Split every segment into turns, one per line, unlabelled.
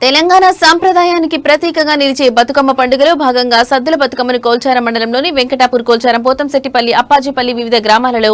తెలంగాణ సాంప్రదాయానికి ప్రతీకగా నిలిచే బతుకమ్మ పండుగలో భాగంగా సద్దుల బతుకమ్మను కోల్చారం మండలంలోని వెంకటాపూర్, కోల్చారం, పోతంశెట్టిపల్లి, అప్పాజీపల్లి వివిధ గ్రామాలలో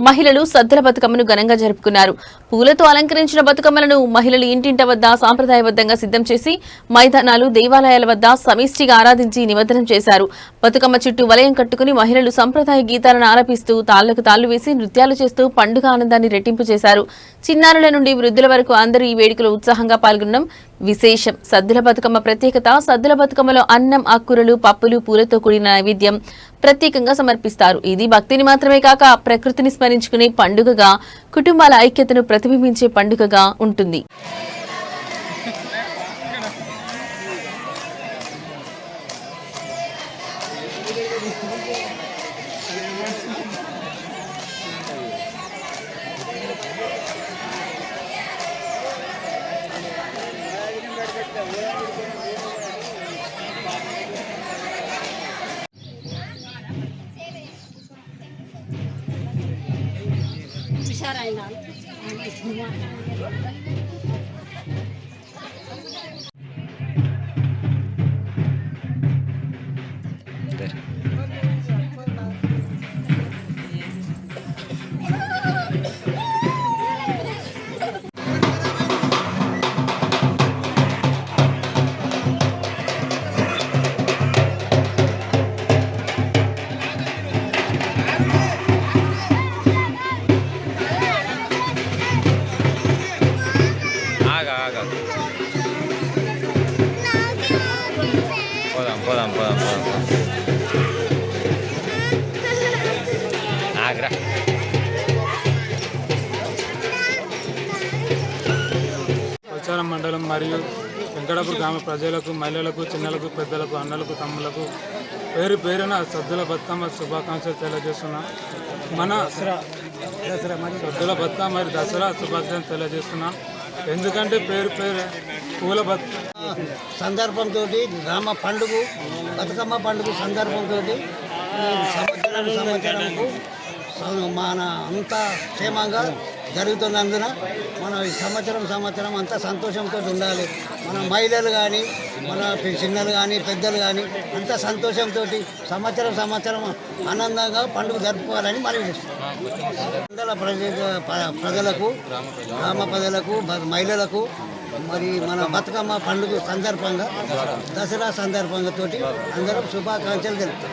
మహిళలు సద్దుల బతుకమ్మను ఘనంగా జరుపుకున్నారు. పూలతో అలంకరించిన బతుకమ్మలను మహిళలు ఇంటింట వద్ద సాంప్రదాయబద్ధంగా సిద్ధం చేసి మైదానాలు, దేవాలయాల వద్ద సమిష్టిగా ఆరాధించి నిమజ్జనం చేశారు. బతుకమ్మ చుట్టూ వలయం కట్టుకుని మహిళలు సంప్రదాయ గీతాలను ఆలపిస్తూ తాళ్లకు తాళ్లు వేసి నృత్యాలు చేస్తూ పండుగ ఆనందాన్ని రెట్టింపు చేశారు. చిన్నారుల నుండి వృద్ధుల వరకు అందరూ ఈ వేడుకలో ఉత్సాహంగా పాల్గొనడం విశేషం. సద్దుల బతుకమ్మ ప్రత్యేకత, సద్దుల బతుకమ్మలో అన్నం, ఆకుకూరలు, పప్పులు, పూలతో కూడిన నైవేద్యం ప్రత్యేకంగా సమర్పిస్తారు. ఇది భక్తిని మాత్రమే కాక ప్రకృతిని స్మరించుకునే పండుగగా, కుటుంబాల ఐక్యతను ప్రతిబింబించే పండుగగా ఉంటుంది.
పోదాం ఆగ్రా.
కోల్చారం మండలం మరియు వెంకటాపూర్ గ్రామ ప్రజలకు, మహిళలకు, చిన్నలకు, పెద్దలకు, అన్నలకు, తమ్ములకు పేరు పేరున సద్దుల బతుకమ్మ శుభాకాంక్షలు తెలియజేస్తున్నాం. మన సద్దుల బతుకమ్మ మరియు దసరా శుభాకాంక్షలు తెలియజేస్తున్నాం. ఎందుకంటే పేరు పూల
సందర్భంతో గ్రామ పండుగ బతుకమ్మ పండుగ సందర్భంతో సంవత్సరంకు మన అంతా క్షేమంగా జరుగుతున్నందున మనం ఈ సంవత్సరం అంతా సంతోషంతో ఉండాలి. మన మహిళలు కానీ, మన చిన్నలు కానీ, పెద్దలు కానీ అంతా సంతోషంతో సంవత్సరం ఆనందంగా పండుగ జరుపుకోవాలని మనవి చేస్తున్నాం. మండల ప్రజలకు, గ్రామ ప్రజలకు, మహిళలకు మరి మన బతుకమ్మ పండుగ సందర్భంగా, దసరా సందర్భంగా తోటి అందరం శుభాకాంక్షలు తెలుపుతాం.